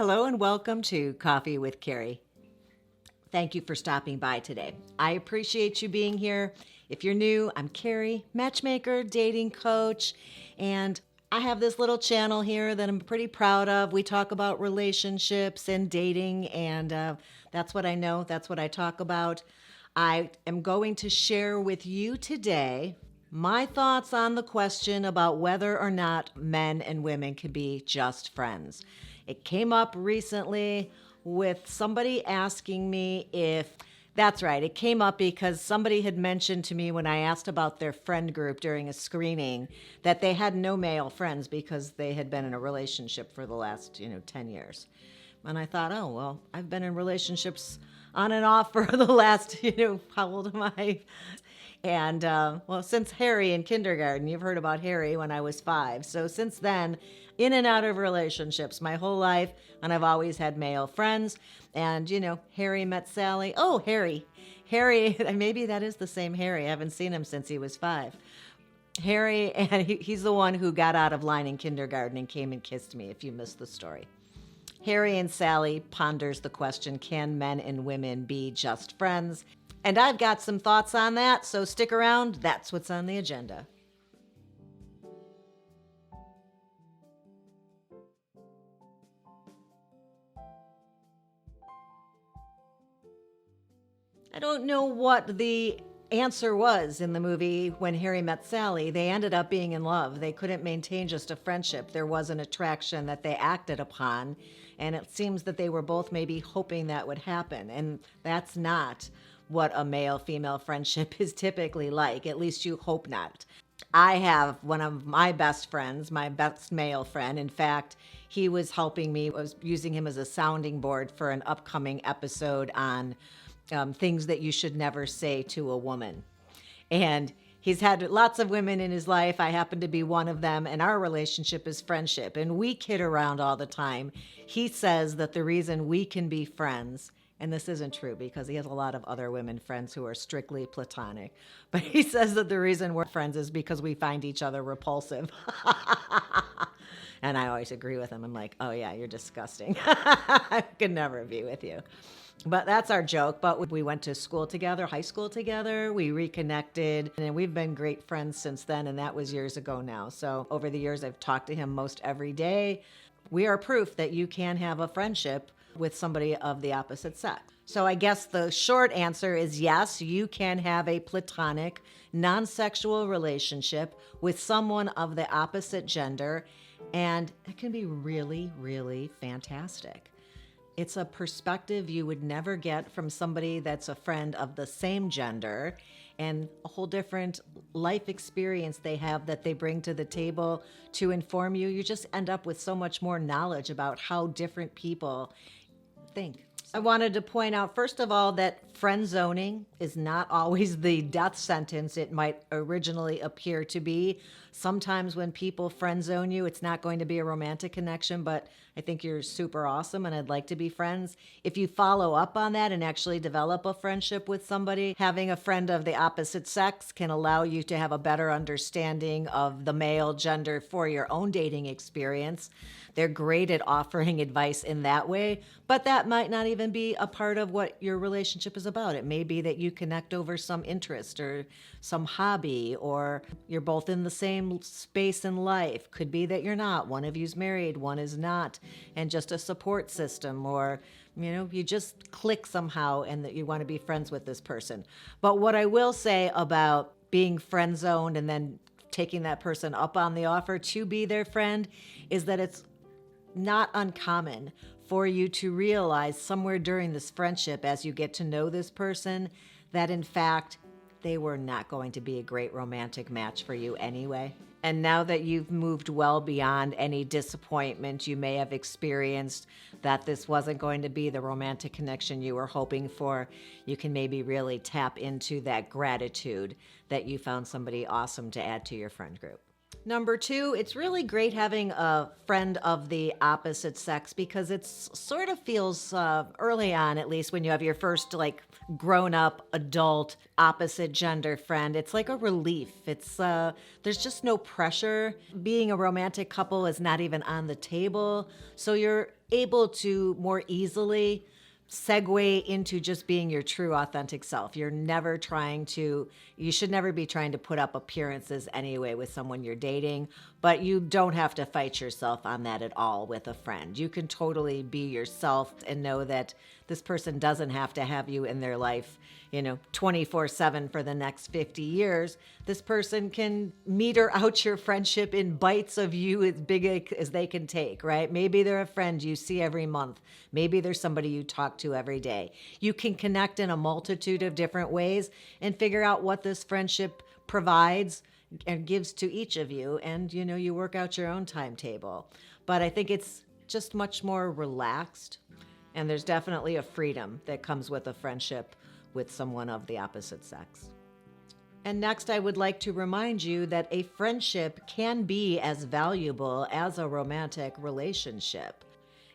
Hello and welcome to Coffee with Carey. Thank you for stopping by today. I appreciate you being here. If you're new, I'm Carey, matchmaker, dating coach, and I have this little channel here that I'm pretty proud of. We talk about relationships and dating, and that's what I know. That's what I talk about. I am going to share with you today my thoughts on the question about whether or not men and women can be just friends. It came up recently with somebody asking me if that's right. It came up because somebody had mentioned to me when I asked about their friend group during a screening that they had no male friends because they had been in a relationship for the last, 10 years. And I thought, oh, well, I've been in relationships on and off for the last, how old am I? And since Harry in kindergarten, you've heard about Harry when I was 5. So since then, in and out of relationships my whole life, and I've always had male friends. And, Harry met Sally. Oh, Harry, maybe that is the same Harry. I haven't seen him since he was 5. Harry, and he's the one who got out of line in kindergarten and came and kissed me, if you missed the story. Harry and Sally ponders the question, can men and women be just friends? And I've got some thoughts on that, so stick around. That's what's on the agenda. I don't know what the answer was in the movie when Harry met Sally. They ended up being in love. They couldn't maintain just a friendship. There was an attraction that they acted upon, and it seems that they were both maybe hoping that would happen, and that's not what a male-female friendship is typically like. At least you hope not. I have one of my best friends, my best male friend. In fact, he was helping me. I was using him as a sounding board for an upcoming episode on things that you should never say to a woman. And he's had lots of women in his life. I happen to be one of them, and our relationship is friendship. And we kid around all the time. He says that the reason we can be friends, and this isn't true because he has a lot of other women friends who are strictly platonic, but he says that the reason we're friends is because we find each other repulsive. And I always agree with him. I'm like, oh yeah, you're disgusting. I could never be with you. But that's our joke. But we went to school together, high school together. We reconnected, and we've been great friends since then, and that was years ago now. So over the years, I've talked to him most every day. We are proof that you can have a friendship with somebody of the opposite sex. So I guess the short answer is yes, you can have a platonic, non-sexual relationship with someone of the opposite gender, and it can be really, really fantastic. It's a perspective you would never get from somebody that's a friend of the same gender, and a whole different life experience they have that they bring to the table to inform you. You just end up with so much more knowledge about how different people think. I wanted to point out, first of all, that friend zoning is not always the death sentence it might originally appear to be. Sometimes when people friend zone you, it's not going to be a romantic connection, but I think you're super awesome and I'd like to be friends. If you follow up on that and actually develop a friendship with somebody, having a friend of the opposite sex can allow you to have a better understanding of the male gender for your own dating experience. They're great at offering advice in that way, but that might not even be a part of what your relationship is about. It may be that you connect over some interest or some hobby, or you're both in the same space in life. Could be that you're not. One of you's married, one is not, and just a support system, or you just click somehow and that you want to be friends with this person. But what I will say about being friend zoned and then taking that person up on the offer to be their friend is that it's not uncommon for you to realize somewhere during this friendship, as you get to know this person, that in fact, they were not going to be a great romantic match for you anyway. And now that you've moved well beyond any disappointment you may have experienced, that this wasn't going to be the romantic connection you were hoping for, you can maybe really tap into that gratitude that you found somebody awesome to add to your friend group. Number 2, it's really great having a friend of the opposite sex because it sort of feels, early on at least, when you have your first grown-up adult opposite gender friend, it's like a relief. It's there's just no pressure. Being a romantic couple is not even on the table. So you're able to more easily segue into just being your true authentic self. You should never be trying to put up appearances anyway with someone you're dating, but you don't have to fight yourself on that at all with a friend. You can totally be yourself and know that this person doesn't have to have you in their life, 24/7 for the next 50 years. This person can meter out your friendship in bites of you as big as they can take, right? Maybe they're a friend you see every month. Maybe there's somebody you talk to every day. You can connect in a multitude of different ways and figure out what this friendship provides and gives to each of you. And, you work out your own timetable. But I think it's just much more relaxed. And there's definitely a freedom that comes with a friendship with someone of the opposite sex. And next, I would like to remind you that a friendship can be as valuable as a romantic relationship.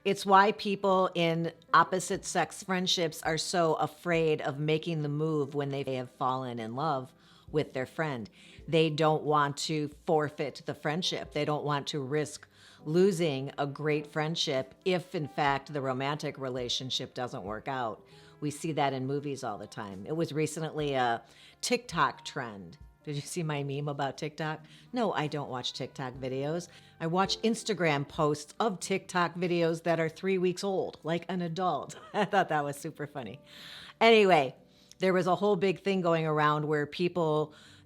It's why people in opposite sex friendships are so afraid of making the move when they have fallen in love with their friend. They don't want to forfeit the friendship. They don't want to risk losing a great friendship if, in fact, the romantic relationship doesn't work out. We see that in movies all the time. It was recently a TikTok trend. Did you see my meme about TikTok? No, I don't watch TikTok videos. I watch Instagram posts of TikTok videos that are 3 weeks old, like an adult. I thought that was super funny. Anyway, there was a whole big thing going around where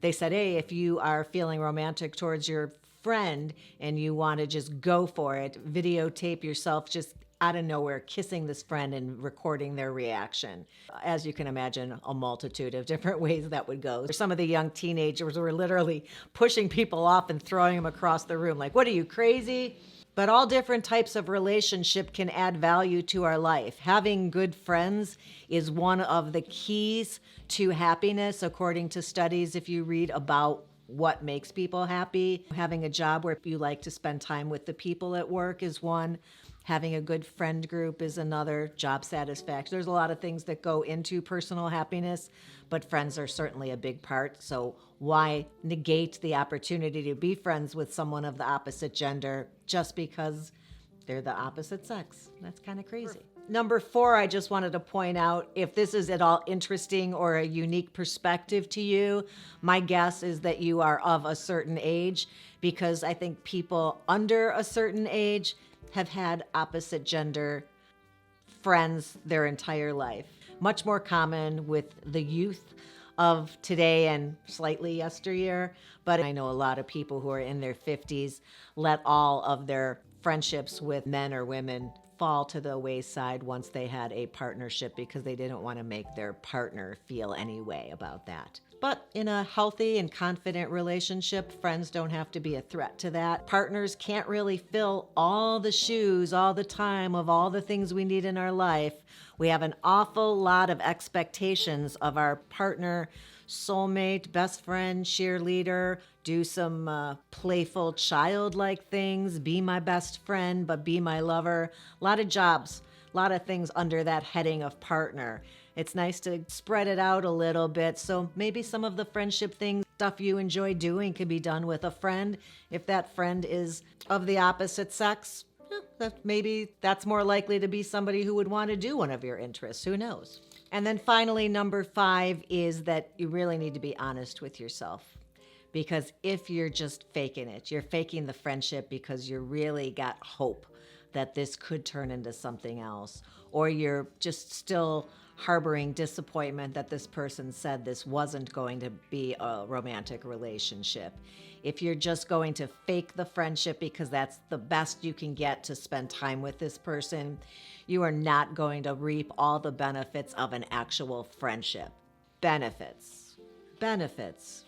they said, hey, if you are feeling romantic towards your friend and you want to just go for it, videotape yourself just out of nowhere kissing this friend and recording their reaction. As you can imagine, a multitude of different ways that would go. Some of the young teenagers were literally pushing people off and throwing them across the room like, what are you, crazy? But all different types of relationship can add value to our life. Having good friends is one of the keys to happiness, according to studies. If you read about what makes people happy, having a job where you like to spend time with the people at work is one. Having a good friend group is another. Job satisfaction. There's a lot of things that go into personal happiness, but friends are certainly a big part. So why negate the opportunity to be friends with someone of the opposite gender just because they're the opposite sex? That's kind of crazy. Number 4, I just wanted to point out, if this is at all interesting or a unique perspective to you, my guess is that you are of a certain age, because I think people under a certain age have had opposite gender friends their entire life. Much more common with the youth of today and slightly yesteryear. But I know a lot of people who are in their 50s let all of their friendships with men or women fall to the wayside once they had a partnership because they didn't want to make their partner feel any way about that. But in a healthy and confident relationship, friends don't have to be a threat to that. Partners can't really fill all the shoes all the time of all the things we need in our life. We have an awful lot of expectations of our partner, soulmate, best friend, cheerleader, do some playful childlike things, be my best friend, but be my lover. A lot of jobs, a lot of things under that heading of partner. It's nice to spread it out a little bit. So maybe some of the friendship things, stuff you enjoy doing, can be done with a friend. If that friend is of the opposite sex, maybe that's more likely to be somebody who would want to do one of your interests. Who knows? And then finally, number 5 is that you really need to be honest with yourself. Because if you're just faking it, you're faking the friendship because you really got hope that this could turn into something else, or you're just still harboring disappointment that this person said this wasn't going to be a romantic relationship. If you're just going to fake the friendship because that's the best you can get to spend time with this person, you are not going to reap all the benefits of an actual friendship. Benefits,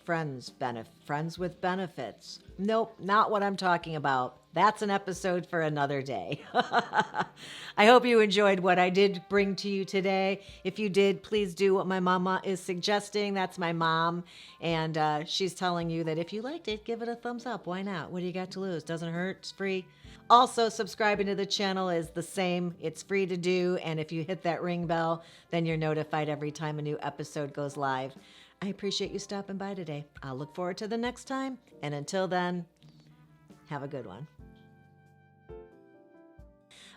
friends with benefits. Nope, not what I'm talking about. That's an episode for another day. I hope you enjoyed what I did bring to you today. If you did, please do what my mama is suggesting. That's my mom. And she's telling you that if you liked it, give it a thumbs up. Why not? What do you got to lose? Doesn't hurt. It's free. Also, subscribing to the channel is the same. It's free to do. And if you hit that ring bell, then you're notified every time a new episode goes live. I appreciate you stopping by today. I'll look forward to the next time. And until then, have a good one.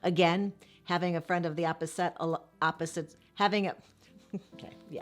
Again, having a friend of the opposite, having a, okay, yeah.